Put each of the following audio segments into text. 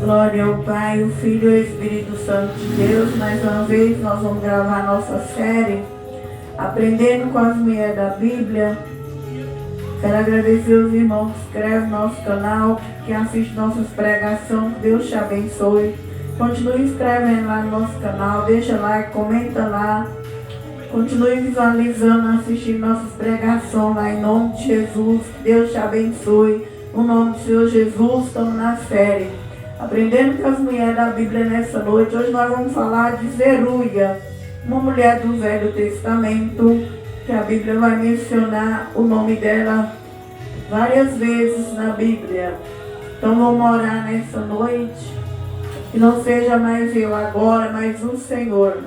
Glória ao Pai, o Filho e o Espírito Santo de Deus. Mais uma vez nós vamos gravar nossa série Aprendendo com as Mulheres da Bíblia. Quero agradecer os irmãos que inscrevem no nosso canal, que assistem nossas pregações. Deus te abençoe. Continue inscrevendo lá no nosso canal, deixa like, comenta lá. Continue visualizando, assistindo nossas pregações lá em nome de Jesus. Deus te abençoe. No nome do Senhor Jesus, estamos na série Aprendendo com as Mulheres da Bíblia nessa noite. Hoje nós vamos falar de Zeruia, uma mulher do Velho Testamento, que a Bíblia vai mencionar o nome dela várias vezes na Bíblia. Então vamos orar nessa noite, que não seja mais eu agora, mas o Senhor.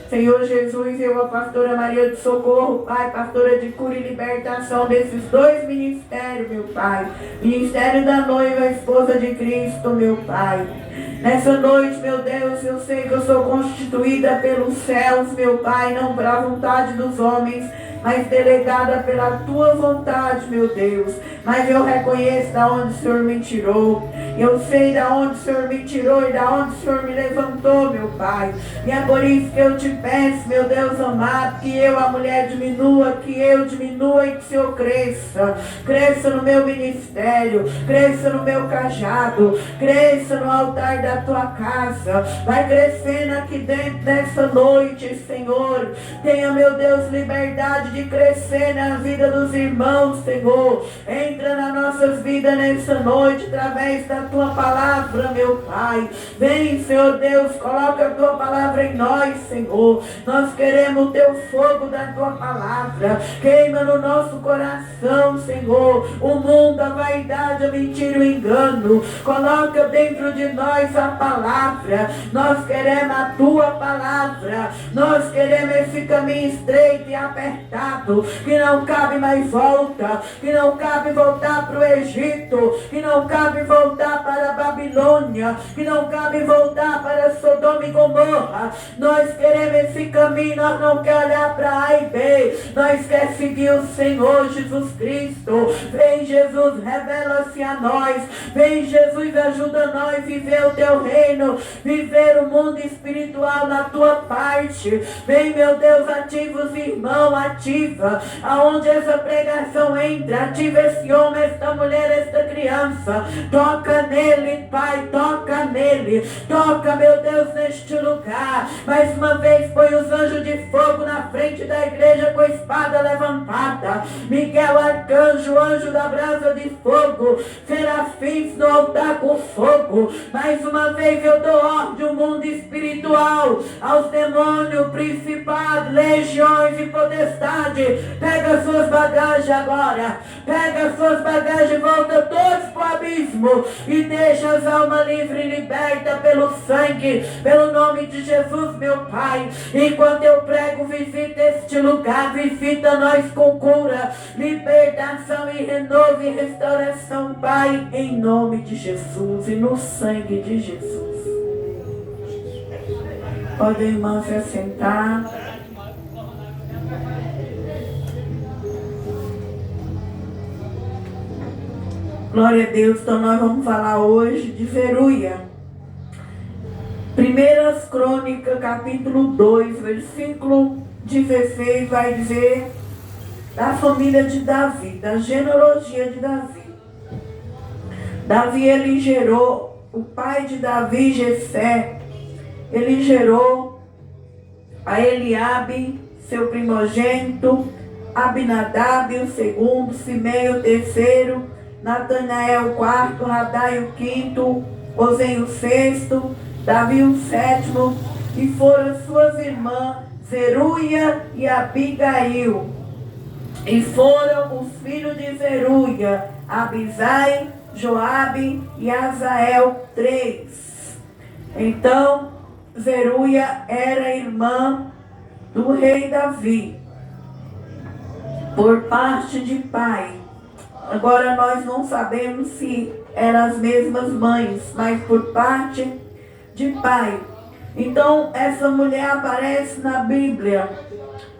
Senhor Jesus, eu, a pastora Maria de Socorro, Pai, pastora de cura e libertação desses dois ministérios, meu Pai. Ministério da noiva, esposa de Cristo, meu Pai. Nessa noite, meu Deus, eu sei que eu sou constituída pelos céus, meu Pai, não pela vontade dos homens, mas delegada pela Tua vontade, meu Deus. Mas eu reconheço da onde o Senhor me tirou. Eu sei da onde o Senhor me tirou e da onde o Senhor me levantou, meu Pai. E é por isso que eu te peço, meu Deus amado, que eu, a mulher, diminua, que eu diminua e que o Senhor cresça. Cresça no meu ministério, cresça no meu cajado, cresça no altar da Tua casa. Vai crescendo aqui dentro dessa noite, Senhor. Tenha, meu Deus, liberdade de crescer na vida dos irmãos, Senhor. Entra nas nossas vidas nessa noite, através da Tua palavra, meu Pai. Vem, Senhor Deus, coloca a Tua palavra em nós, Senhor. Nós queremos o Teu fogo da Tua palavra. Queima no nosso coração, Senhor, o mundo, a vaidade, a mentira, o engano. Coloca dentro de nós a palavra. Nós queremos a Tua palavra. Nós queremos esse caminho estreito e apertado, que não cabe mais volta, que não cabe voltar para o Egito, que não cabe voltar para a Babilônia, que não cabe voltar para Sodoma e Gomorra. Nós queremos esse caminho, nós não queremos olhar para A e B, nós queremos seguir o Senhor Jesus Cristo. Vem Jesus, revela-se a nós. Vem Jesus, ajuda nós a viver o Teu reino, viver o mundo espiritual na Tua parte. Vem, meu Deus, ativa os irmãos, ativa aonde essa pregação entra, ativa esse homem, esta mulher, esta criança. Toca nele, Pai, toca nele. Toca, meu Deus, neste lugar. Mais uma vez, põe os anjos de fogo na frente da igreja com a espada levantada. Miguel, arcanjo, anjo da brasa de fogo, serafins no altar com fogo. Mais uma vez eu dou ordem ao mundo espiritual, aos demônios, principados, legiões e potestade. Pega suas bagagens agora. Pega suas bagagens e volta todos para o abismo. E deixa as almas livres e libertas pelo sangue, pelo nome de Jesus, meu Pai. Enquanto eu prego, visita este lugar. Visita nós com cura, libertação e renovo e restauração, Pai. Em nome de Jesus e no sangue de Jesus. Pode, irmã, se assentar. Glória a Deus. Então nós vamos falar hoje de Zeruia. 1 Crônicas, capítulo 2, versículo 16, vai dizer da família de Davi, da genealogia de Davi. Davi, ele gerou, o pai de Davi, Jessé, ele gerou a Eliabe, seu primogênito, Abinadab, o segundo, Simei, o terceiro, Natanael, o quarto, Radai, o quinto, Ozem, o sexto, Davi, o sétimo, e foram suas irmãs Zeruia e Abigail. E foram os filhos de Zeruia, Abisai, Joabe e Azael, 3. Então, Zeruia era irmã do rei Davi, por parte de pai. Agora nós não sabemos se eram as mesmas mães, mas por parte de pai. Então essa mulher aparece na Bíblia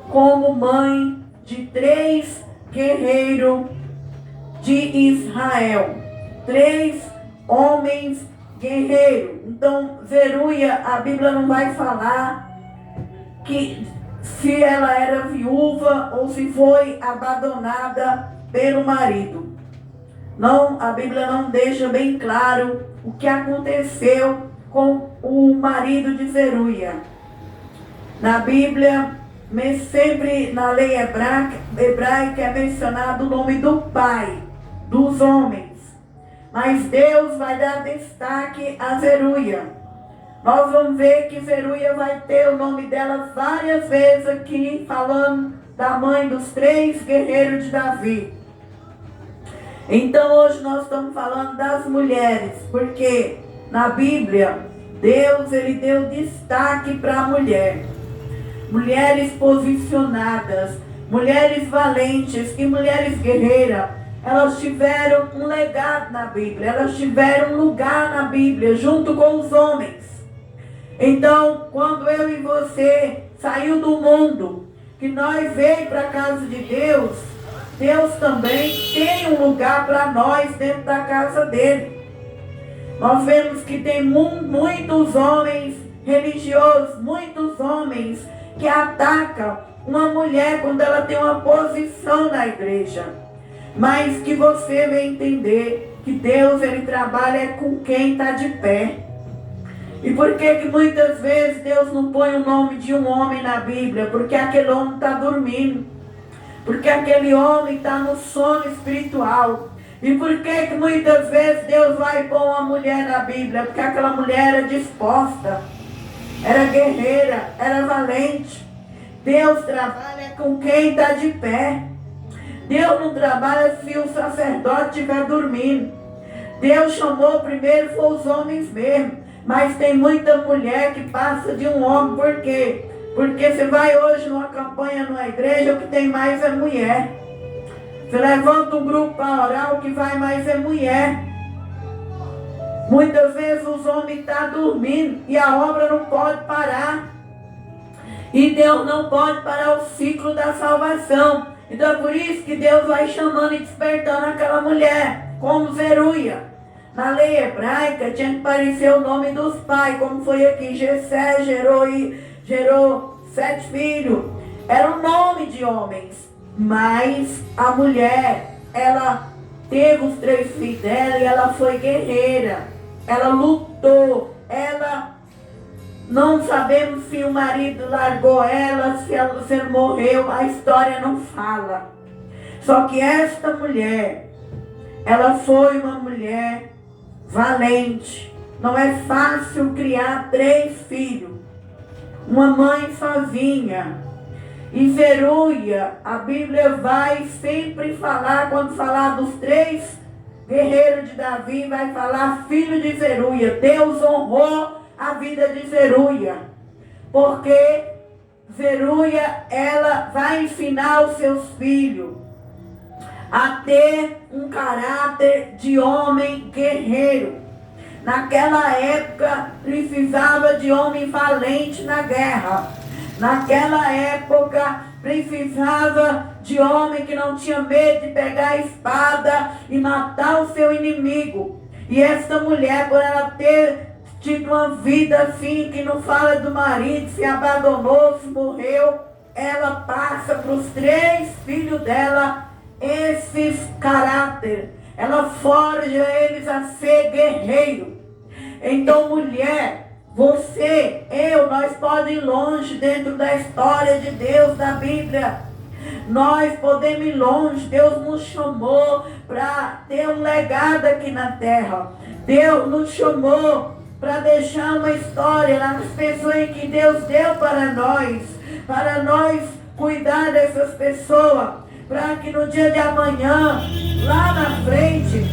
como mãe de 3 guerreiros de Israel. 3 homens guerreiro. Então, Zeruia, a Bíblia não vai falar que se ela era viúva ou se foi abandonada pelo marido. Não, a Bíblia não deixa bem claro o que aconteceu com o marido de Zeruia. Na Bíblia, sempre na lei hebraica é mencionado o nome do pai dos homens. Mas Deus vai dar destaque a Zeruia. Nós vamos ver que Zeruia vai ter o nome dela várias vezes aqui, falando da mãe dos 3 guerreiros de Davi. Então hoje nós estamos falando das mulheres, porque na Bíblia, Deus ele deu destaque para a mulher. Mulheres posicionadas, mulheres valentes e mulheres guerreiras, elas tiveram um legado na Bíblia, elas tiveram um lugar na Bíblia, junto com os homens. Então, quando eu e você saiu do mundo, que nós veio para a casa de Deus, Deus também tem um lugar para nós dentro da casa dele. Nós vemos que tem muitos homens religiosos, muitos homens que atacam uma mulher quando ela tem uma posição na igreja. Mas que você vai entender que Deus ele trabalha com quem está de pé. E por que muitas vezes Deus não põe o nome de um homem na Bíblia? Porque aquele homem está dormindo. Porque aquele homem está no sono espiritual. E por que muitas vezes Deus vai pôr uma mulher na Bíblia? Porque aquela mulher era disposta, era guerreira, era valente. Deus trabalha com quem está de pé. Deus não trabalha se o sacerdote estiver dormindo. Deus chamou primeiro foi os homens mesmo. Mas tem muita mulher que passa de um homem. Por quê? Porque você vai hoje numa campanha, numa igreja, o que tem mais é mulher. Você levanta um grupo para orar, o que vai mais é mulher. Muitas vezes os homens estão dormindo e a obra não pode parar. E Deus não pode parar o ciclo da salvação. Então é por isso que Deus vai chamando e despertando aquela mulher, como Zeruia. Na lei hebraica tinha que aparecer o nome dos pais, como foi aqui. Jessé gerou 7 filhos. Era o nome de homens. Mas a mulher, ela teve os 3 filhos dela e ela foi guerreira. Ela lutou. Ela, não sabemos se o marido largou ela, se ele morreu. A história não fala. Só que esta mulher, ela foi uma mulher valente. Não é fácil criar 3 filhos. Uma mãe sozinha. E Zeruia, a Bíblia vai sempre falar, quando falar dos 3 guerreiros de Davi, vai falar filho de Zeruia. Deus honrou a vida de Zeruia. Porque Zeruia, ela vai ensinar os seus filhos a ter um caráter de homem guerreiro. Naquela época, precisava de homem valente na guerra. Naquela época, precisava de homem que não tinha medo de pegar a espada e matar o seu inimigo. E essa mulher, por ela ter tido uma vida assim, que não fala do marido, se abandonou, se morreu, ela passa para os 3 filhos dela esses caráter. Ela forja eles a ser guerreiro. Então, mulher, você, nós podemos ir longe dentro da história de Deus, da Bíblia. Nós podemos ir longe. Deus nos chamou para ter um legado aqui na terra. Deus nos chamou para deixar uma história nas pessoas que Deus deu para nós cuidar dessas pessoas. Para que no dia de amanhã, lá na frente,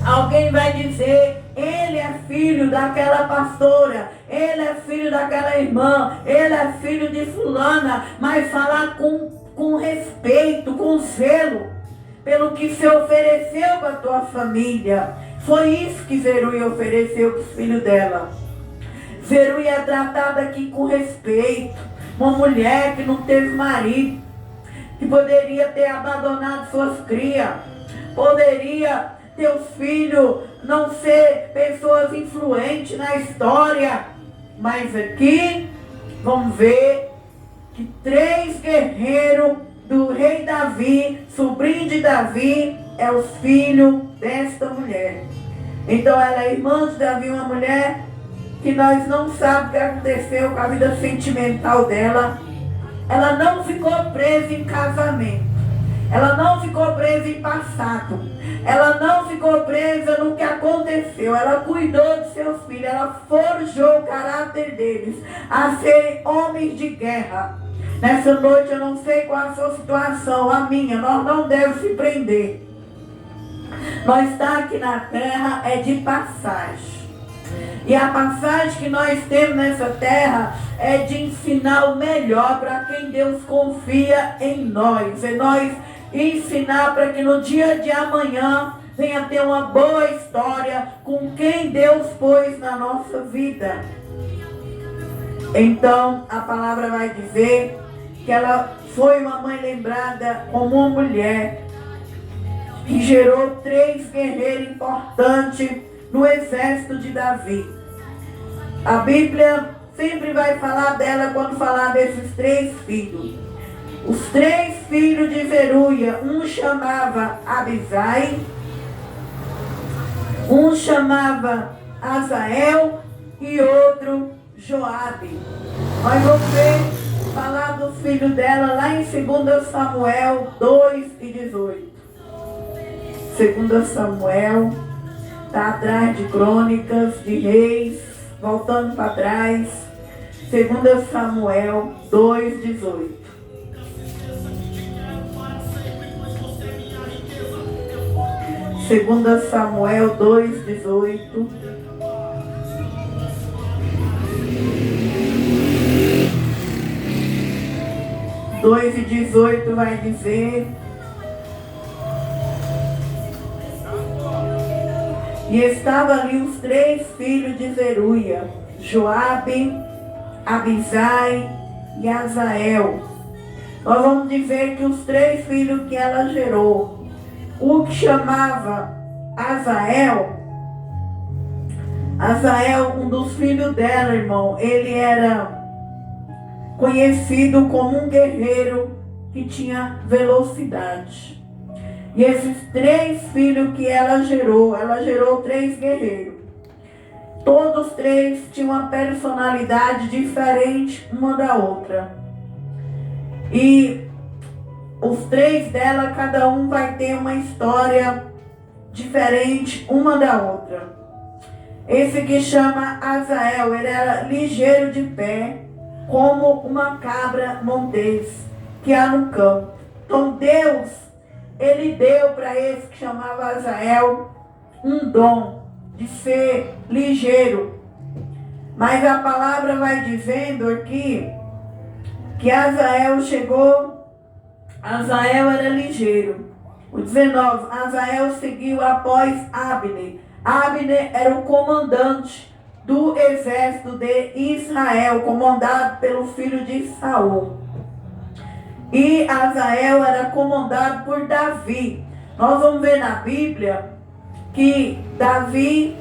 alguém vai dizer: ele é filho daquela pastora, ele é filho daquela irmã, ele é filho de fulana. Mas falar com respeito, com zelo, pelo que se ofereceu para a tua família. Foi isso que Zeruia ofereceu para os filhos dela. Zeruia é tratada aqui com respeito. Uma mulher que não teve marido, que poderia ter abandonado suas crias, poderia teus filhos não ser pessoas influentes na história. Mas aqui, vamos ver que 3 guerreiros do rei Davi, sobrinho de Davi, é os filhos desta mulher. Então ela é irmã de Davi, uma mulher que nós não sabemos o que aconteceu com a vida sentimental dela. Ela não ficou presa em casamento. Ela não ficou presa em passado. Ela não ficou presa no que aconteceu. Ela cuidou de seus filhos. Ela forjou o caráter deles a serem homens de guerra. Nessa noite eu não sei qual a sua situação, a minha. Nós não devemos se prender. Nós estamos aqui na terra é de passagem. E a passagem que nós temos nessa terra é de ensinar o melhor para quem Deus confia em nós. É nós ensinar para que no dia de amanhã venha ter uma boa história com quem Deus pôs na nossa vida. Então a palavra vai dizer que ela foi uma mãe lembrada como uma mulher que gerou 3 guerreiros importantes no exército de Davi. A Bíblia sempre vai falar dela quando falar desses 3 filhos. Os 3 filhos de Zeruia, um chamava Abisai, um chamava Azael e outro Joabe. Nós vamos ver falar dos filhos dela lá em 2 Samuel 2:18. 2 Samuel está atrás de Crônicas, de Reis, voltando para trás. 2 Samuel 2:18. 2 Samuel 2:18. Dois e 18 vai dizer: e estava ali os 3 filhos de Zeruia, Joabe, Abisai e Azael. Nós vamos dizer que os 3 filhos que ela gerou, o que chamava Azael, um dos filhos dela, irmão, ele era conhecido como um guerreiro que tinha velocidade. E esses 3 filhos que ela gerou 3 guerreiros. Todos 3 tinham uma personalidade diferente uma da outra. E os 3 dela, cada um vai ter uma história diferente uma da outra. Esse que chama Azael, ele era ligeiro de pé, como uma cabra montês que há no campo. Então Deus, ele deu para esse que chamava Azael um dom de ser ligeiro. Mas a palavra vai dizendo aqui que Azael era ligeiro. O 19, Azael seguiu após Abner. Abner era o comandante do exército de Israel, comandado pelo filho de Saul. E Azael era comandado por Davi. Nós vamos ver na Bíblia que Davi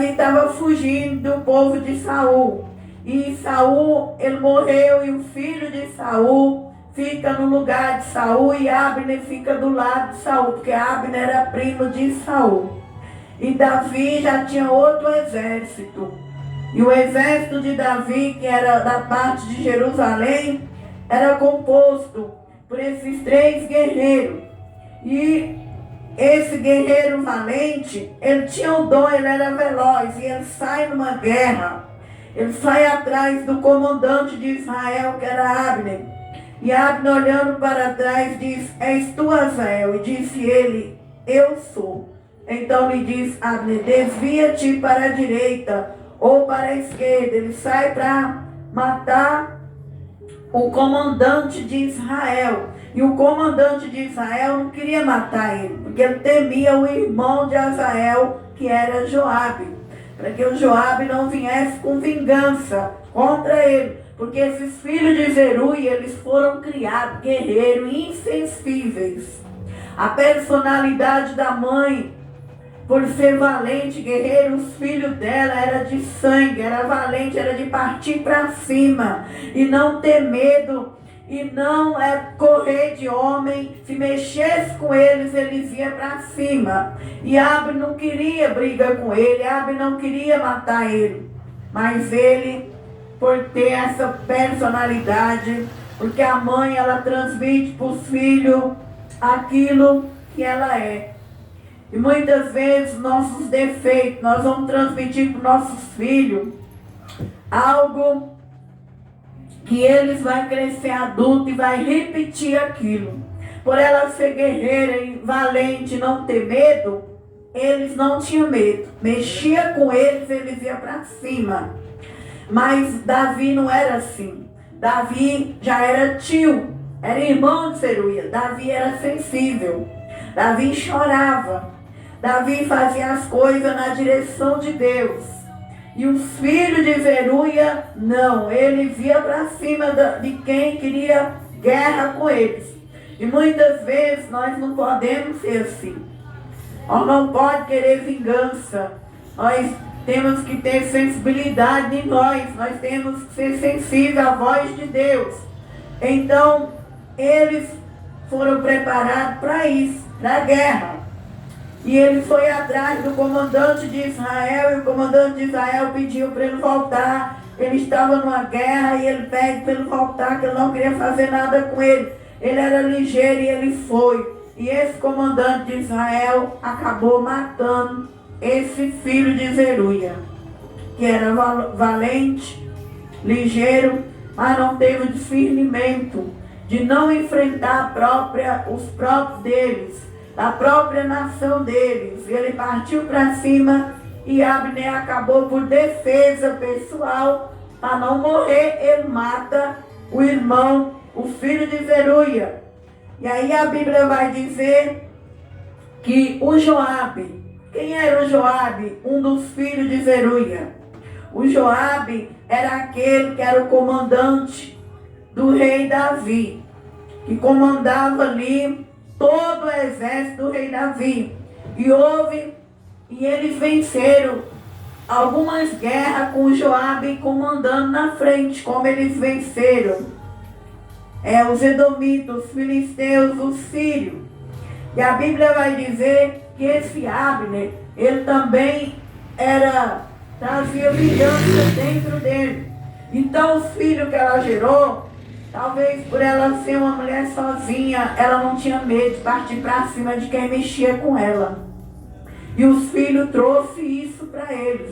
estava fugindo do povo de Saul. E Saul, ele morreu, e o filho de Saul fica no lugar de Saul, e Abner fica do lado de Saul, porque Abner era primo de Saul. E Davi já tinha outro exército. E o exército de Davi, que era da parte de Jerusalém, era composto por esses 3 guerreiros. E esse guerreiro valente, ele tinha um dom, ele era veloz, e ele sai numa guerra. Ele sai atrás do comandante de Israel, que era Abner. E Abner, olhando para trás, diz: és tu, Azael? E disse ele: eu sou. Então lhe diz Abner: desvia-te para a direita ou para a esquerda. Ele sai para matar o comandante de Israel. E o comandante de Israel não queria matar ele, porque ele temia o irmão de Azael, que era Joabe, para que o Joabe não viesse com vingança contra ele. Porque esses filhos de Zeruia, eles foram criados guerreiros insensíveis. A personalidade da mãe, por ser valente, guerreiro, os filhos dela era de sangue, era valente, era de partir para cima e não ter medo e não correr de homem. Se mexesse com eles, eles iam para cima. E Abe não queria briga com ele, Abe não queria matar ele, mas ele, por ter essa personalidade, porque a mãe, ela transmite para os filhos aquilo que ela é. E muitas vezes nossos defeitos, nós vamos transmitir para os nossos filhos algo que eles vão crescer adulto e vai repetir aquilo. Por ela ser guerreira e valente, não ter medo, eles não tinham medo. Mexia com eles, eles iam para cima. Mas Davi não era assim. Davi já era tio, era irmão de Zeruia. Davi era sensível. Davi chorava. Davi fazia as coisas na direção de Deus. E os filhos de Zeruia, não. Ele via para cima de quem queria guerra com eles. E muitas vezes nós não podemos ser assim. Nós não podemos querer vingança. Nós temos que ter sensibilidade em nós. Nós temos que ser sensíveis à voz de Deus. Então, eles foram preparados para isso, para a guerra. E ele foi atrás do comandante de Israel, e o comandante de Israel pediu para ele voltar. Ele estava numa guerra e ele pede para ele voltar, que ele não queria fazer nada com ele. Ele era ligeiro e ele foi. E esse comandante de Israel acabou matando esse filho de Zeruia, que era valente, ligeiro, mas não teve o discernimento de não enfrentar os próprios deles, da própria nação deles. Ele partiu para cima e Abner acabou por defesa pessoal, para não morrer, ele mata o irmão, o filho de Zeruia. E aí a Bíblia vai dizer que o Joabe, quem era o Joabe? Um dos filhos de Zeruia. O Joabe era aquele que era o comandante do rei Davi, que comandava ali todo o exército do rei Davi. E eles venceram algumas guerras com o Joabe comandando na frente, como eles venceram os edomitas, os filisteus, os sírios. E a Bíblia vai dizer que esse Abner, ele também trazia vingança dentro dele. Então os filhos que ela gerou, talvez por ela ser uma mulher sozinha, ela não tinha medo de partir para cima de quem mexia com ela. E os filhos trouxeram isso para eles.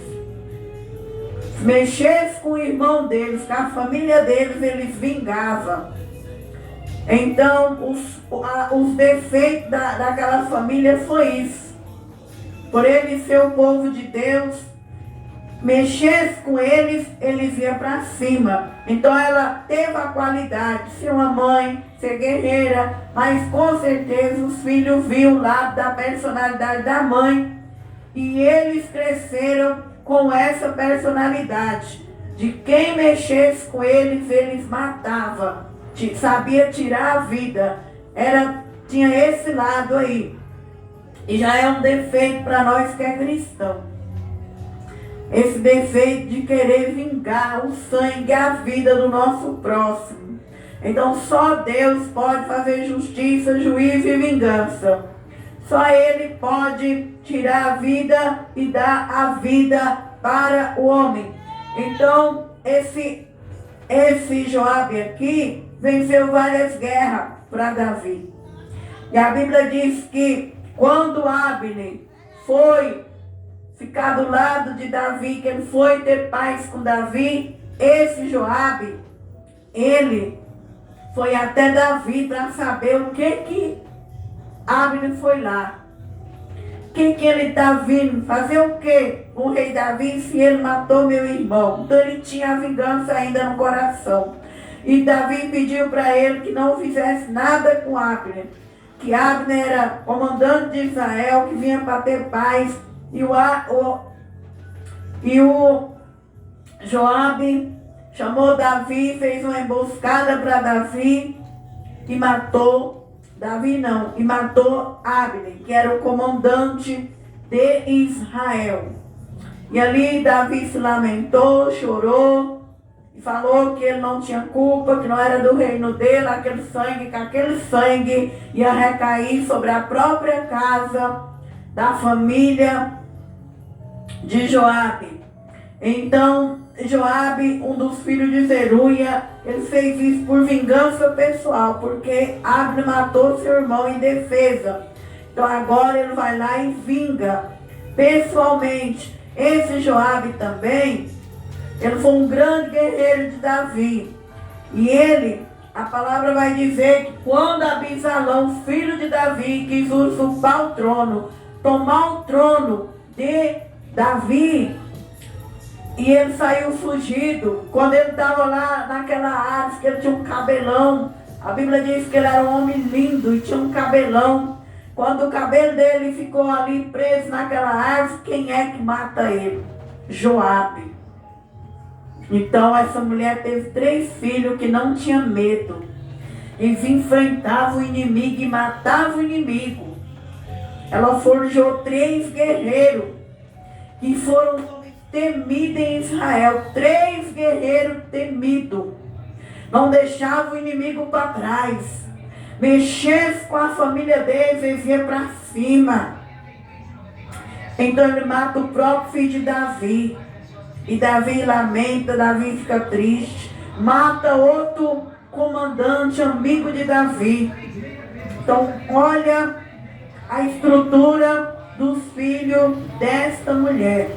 Se mexesse com o irmão deles, com a família deles, eles vingavam. Então, os defeitos daquela família foi isso. Por ele ser o povo de Deus, mexesse com eles, eles iam para cima. Então ela teve a qualidade de ser uma mãe, ser guerreira, mas com certeza os filhos viram o lado da personalidade da mãe. E eles cresceram com essa personalidade. De quem mexesse com eles, eles matavam. Sabia tirar a vida. Tinha esse lado aí. E já é um defeito para nós que é cristão. Esse defeito de querer vingar o sangue e a vida do nosso próximo. Então só Deus pode fazer justiça, juízo e vingança. Só Ele pode tirar a vida e dar a vida para o homem. Então esse Joabe aqui venceu várias guerras para Davi. E a Bíblia diz que quando Abner foi ficar do lado de Davi, que ele foi ter paz com Davi, esse Joabe, ele foi até Davi para saber o que Abner foi lá. O que ele está vindo? Fazer o que com o rei Davi se ele matou meu irmão? Então ele tinha a vingança ainda no coração. E Davi pediu para ele que não fizesse nada com Abner. Que Abner era comandante de Israel, que vinha para ter paz. E o Joabe chamou Davi, fez uma emboscada para Davi e matou Davi não, e matou Abner, que era o comandante de Israel. E ali Davi se lamentou, chorou, e falou que ele não tinha culpa, que não era do reino dele, que aquele sangue ia recair sobre a própria casa da família de Joabe. Então, Joabe, um dos filhos de Zeruia, ele fez isso por vingança pessoal, porque Abner matou seu irmão em defesa. Então agora ele vai lá e vinga pessoalmente. Esse Joabe também, ele foi um grande guerreiro de Davi. E ele, a palavra vai dizer que quando Absalão, filho de Davi, quis usurpar o trono, tomar o trono de Davi, e ele saiu fugido, quando ele estava lá naquela árvore, que ele tinha um cabelão. A Bíblia diz que ele era um homem lindo e tinha um cabelão. Quando o cabelo dele ficou ali preso naquela árvore, quem é que mata ele? Joabe. Então essa mulher teve 3 filhos que não tinha medo. Eles enfrentavam o inimigo e matavam o inimigo. Ela forjou 3 guerreiros que foram temidos em Israel. 3 guerreiros temidos. Não deixavam o inimigo para trás. Mexesse com a família deles, eles iam para cima. Então ele mata o próprio filho de Davi. E Davi lamenta, Davi fica triste. Mata outro comandante, amigo de Davi. Então olha a estrutura dos filhos desta mulher.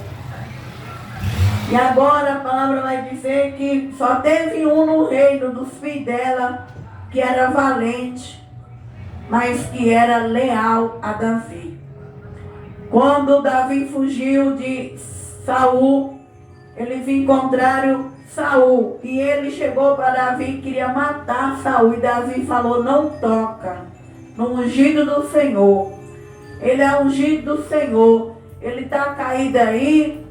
E agora a palavra vai dizer que só teve um no reino dos filhos dela, que era valente, mas que era leal a Davi. Quando Davi fugiu de Saul, eles encontraram Saul, e ele chegou para Davi e queria matar Saul, e Davi falou: não toca no ungido do Senhor. Ele é ungido do Senhor, ele está caído aí,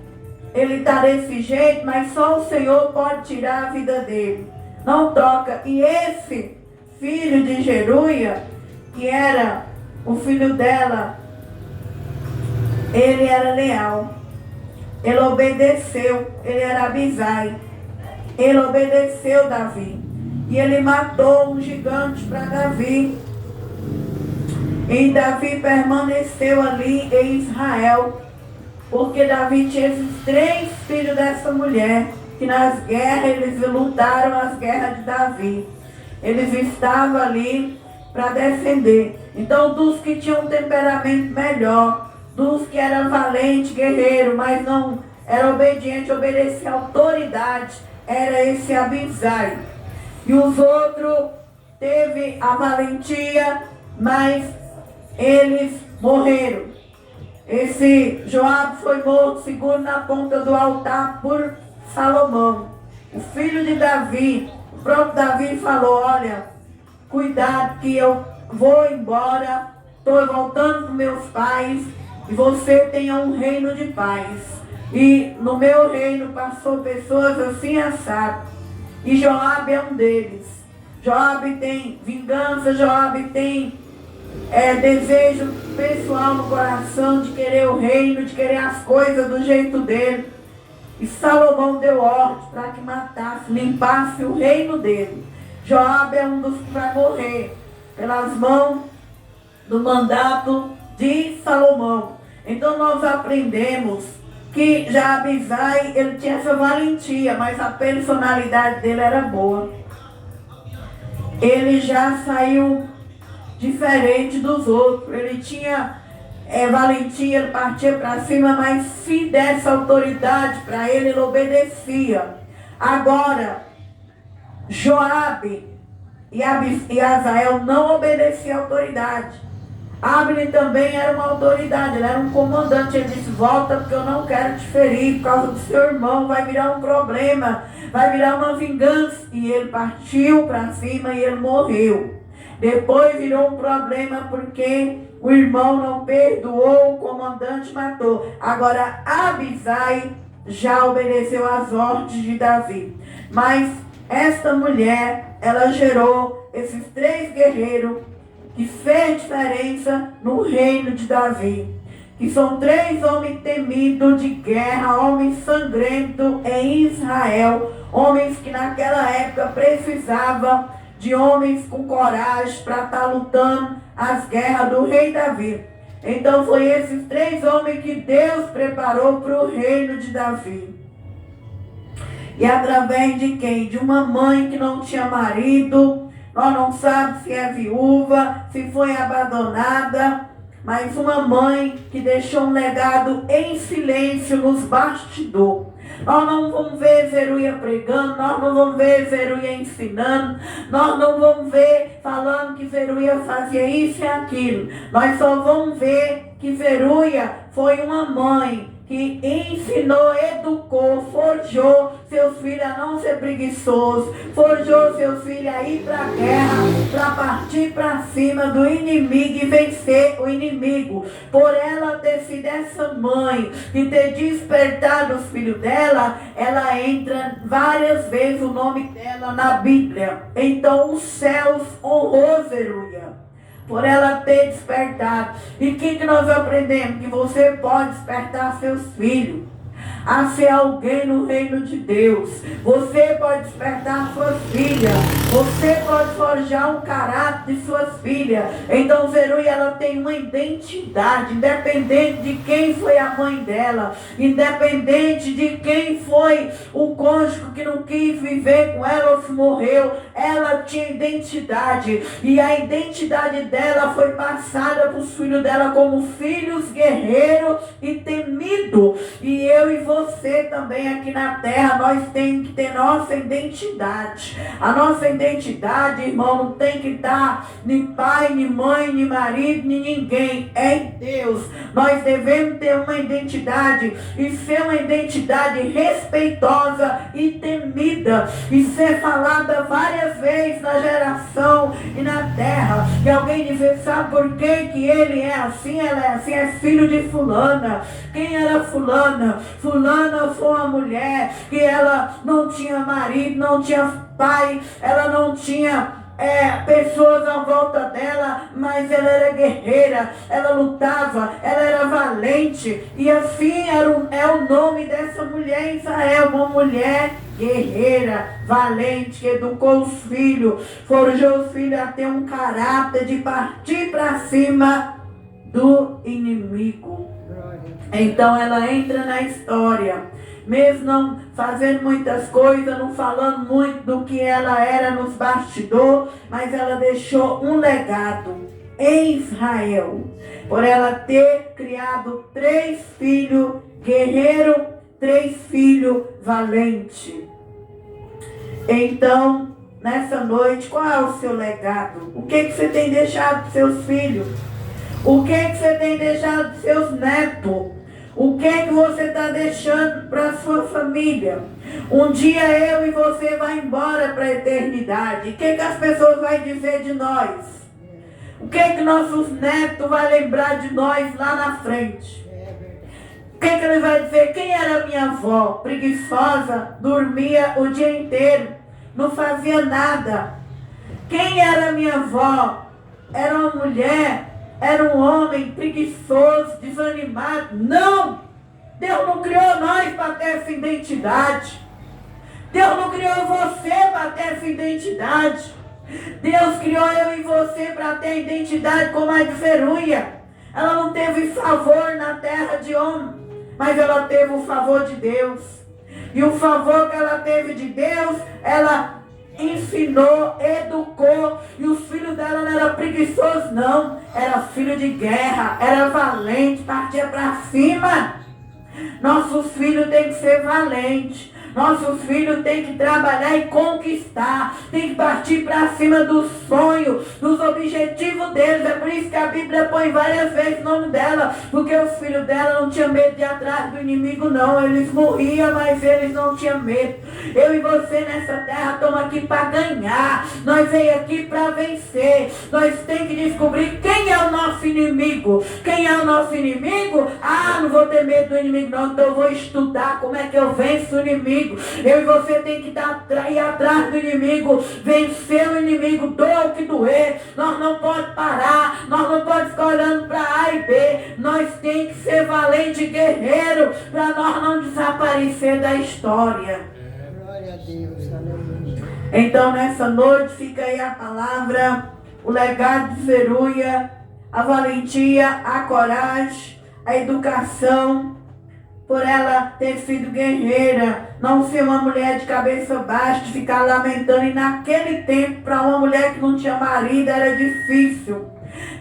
ele está desse jeito, mas só o Senhor pode tirar a vida dele. Não toca. E esse filho de Zeruia, que era o filho dela, ele era leal. Ele obedeceu. Ele era Abisai. Ele obedeceu Davi. E ele matou um gigante para Davi. E Davi permaneceu ali em Israel. Porque Davi tinha esses 3 filhos dessa mulher, que nas guerras eles lutaram as guerras de Davi. Eles estavam ali para defender. Então, dos que tinham um temperamento melhor, dos que eram valentes, guerreiros, mas não era obediente, obedecia à autoridade, era esse Abisai. E os outros teve a valentia, mas eles morreram. Esse Joabe foi morto seguro na ponta do altar por Salomão, o filho de Davi. O próprio Davi falou: olha, cuidado que eu vou embora, estou voltando para meus pais, e você tenha um reino de paz. E no meu reino passou pessoas assim assado. E Joabe é um deles. Joabe tem vingança, Joabe tem desejo pessoal no coração de querer o reino, de querer as coisas do jeito dele. E Salomão deu ordem para que matasse, limpasse o reino dele. Joabe é um dos que vai morrer pelas mãos do mandato de Salomão. Então nós aprendemos que já Abisai, ele tinha essa valentia, mas a personalidade dele era boa. Ele já saiu diferente dos outros. Ele tinha valentia, ele partia para cima, mas se desse autoridade para ele, ele obedecia. Agora, Joabe e Azael não obedeciam à autoridade. Abner também era uma autoridade, ele era um comandante. Ele disse: volta, porque eu não quero te ferir por causa do seu irmão, vai virar um problema, vai virar uma vingança. E ele partiu para cima e ele morreu. Depois virou um problema porque o irmão não perdoou, o comandante matou. Agora Abisai já obedeceu às ordens de Davi. Mas esta mulher, ela gerou esses 3 guerreiros que fez diferença no reino de Davi. Que são 3 homens temidos de guerra, homens sangrentos em Israel, homens que naquela época precisavam de homens com coragem para estar lutando as guerras do rei Davi. Então foi esses 3 homens que Deus preparou para o reino de Davi. E através de quem? De uma mãe que não tinha marido, nós não sabemos se é viúva, se foi abandonada, mas uma mãe que deixou um legado em silêncio nos bastidores. Nós não vamos ver Zeruia pregando, nós não vamos ver Zeruia ensinando, nós não vamos ver falando que Zeruia fazia isso e aquilo. Nós só vamos ver que Zeruia foi uma mãe que ensinou, educou, forjou seus filhos a não ser preguiçosos, forjou seus filhos a ir para a guerra, para partir para cima do inimigo e vencer o inimigo. Por ela ter sido essa mãe e ter despertado os filhos dela, ela entra várias vezes o nome dela na Bíblia. Então os céus honrou Zeruia por ela ter despertado. E o que nós aprendemos? Que você pode despertar seus filhos a ser alguém no reino de Deus. Você pode despertar suas filhas. Você pode forjar um caráter de suas filhas. Então Zeruia, ela tem uma identidade, independente de quem foi a mãe dela, independente de quem foi o cônjuge que não quis viver com ela ou se morreu, ela tinha identidade. E a identidade dela foi passada para os filhos dela como filhos guerreiros e temidos. E eu e você também aqui na terra, nós temos que ter nossa identidade. A nossa identidade, irmão, não tem que estar nem pai, nem mãe, nem marido, nem ninguém. É em Deus. Nós devemos ter uma identidade e ser uma identidade respeitosa e temida e ser falada várias vezes na geração e na terra. E alguém dizer, sabe por que ele é assim, ela é assim, é filho de fulana. Quem era fulana? Fulana foi uma mulher que ela não tinha marido, não tinha pai, ela não tinha pessoas à volta dela, mas ela era guerreira, ela lutava, ela era valente. E assim é o nome dessa mulher em Israel, uma mulher guerreira, valente, que educou os filhos, forjou os filhos a ter um caráter de partir para cima do inimigo. Então ela entra na história, mesmo não fazendo muitas coisas, não falando muito do que ela era nos bastidores, mas ela deixou um legado em Israel, por ela ter criado 3 filhos guerreiros, 3 filhos valentes. Então, nessa noite, qual é o seu legado? O que você tem deixado para seus filhos? O que você tem deixado para seus netos? O que você está deixando para a sua família? Um dia eu e você vai embora para a eternidade. O que as pessoas vão dizer de nós? O que nossos netos vão lembrar de nós lá na frente? O que ele vai dizer? Quem era minha avó? Preguiçosa, dormia o dia inteiro, não fazia nada. Quem era minha avó? Era uma mulher, era um homem preguiçoso, desanimado. Não! Deus não criou nós para ter essa identidade. Deus não criou você para ter essa identidade. Deus criou eu e você para ter identidade como a de Zeruia. Ela não teve favor na terra de homem, mas ela teve o favor de Deus. E o favor que ela teve de Deus, ela ensinou, educou, e os filhos dela não eram preguiçosos não, era filho de guerra, era valente, partia para cima. Nossos filhos têm que ser valentes, nossos filhos têm que trabalhar e conquistar, tem que partir para cima dos sonhos, dos objetivos deles. É por isso que a Bíblia põe várias vezes o nome dela, porque os filhos dela não tinham medo de ir atrás do inimigo não, eles morriam, mas eles não tinham medo. Eu e você nessa terra estamos aqui para ganhar, nós veio aqui para vencer, nós temos que descobrir quem é o nosso inimigo. Quem é o nosso inimigo? Ah, não vou ter medo do inimigo não, então eu vou estudar como é que eu venço o inimigo. inimigo. Eu e você tem que ir atrás do inimigo, vencer o inimigo, doa o que doer. Nós não pode parar, nós não pode ficar olhando para A e B. Nós tem que ser valente guerreiro para nós não desaparecer da história. Glória a Deus, aleluia. Então nessa noite fica aí a palavra, o legado de Zeruia, a valentia, a coragem, a educação, por ela ter sido guerreira, não ser uma mulher de cabeça baixa, de ficar lamentando. E naquele tempo, para uma mulher que não tinha marido, era difícil.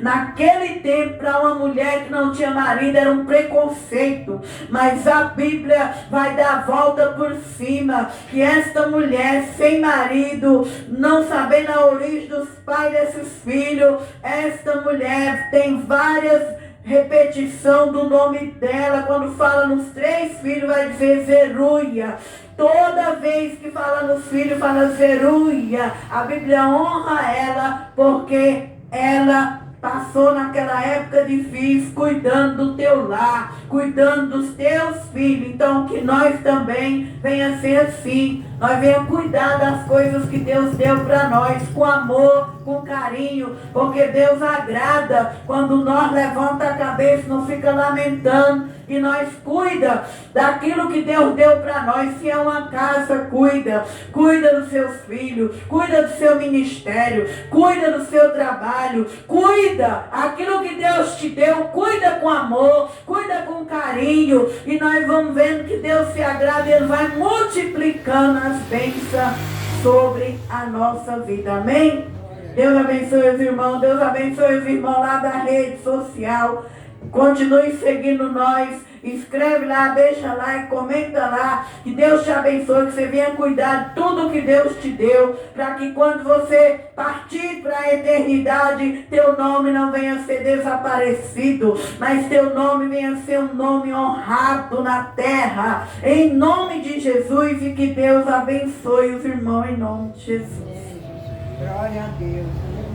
Naquele tempo, para uma mulher que não tinha marido, era um preconceito. Mas a Bíblia vai dar a volta por cima. Que esta mulher sem marido, não sabendo a origem dos pais desses filhos, esta mulher tem várias repetição do nome dela. Quando fala nos 3 filhos, vai dizer Zeruia. Toda vez que fala nos filhos, fala Zeruia. A Bíblia honra ela porque ela passou naquela época difícil, cuidando do teu lar, cuidando dos teus filhos. Então que nós também venha ser assim. Nós venhamos cuidar das coisas que Deus deu para nós, com amor, com carinho, porque Deus agrada quando nós levanta a cabeça, não fica lamentando, e nós cuida daquilo que Deus deu para nós. Se é uma casa, cuida dos seus filhos, cuida do seu ministério, cuida do seu trabalho, cuida aquilo que Deus te deu, cuida com amor, cuida com carinho, e nós vamos vendo que Deus se agrada e Ele vai multiplicando as bênçãos sobre a nossa vida. Amém? Deus abençoe os irmãos, Deus abençoe os irmãos lá da rede social. Continue seguindo nós, escreve lá, deixa lá e comenta lá. Que Deus te abençoe, que você venha cuidar de tudo que Deus te deu, para que quando você partir para a eternidade, teu nome não venha ser desaparecido, mas teu nome venha ser um nome honrado na terra, em nome de Jesus. E que Deus abençoe os irmãos em nome de Jesus. Glória a Deus.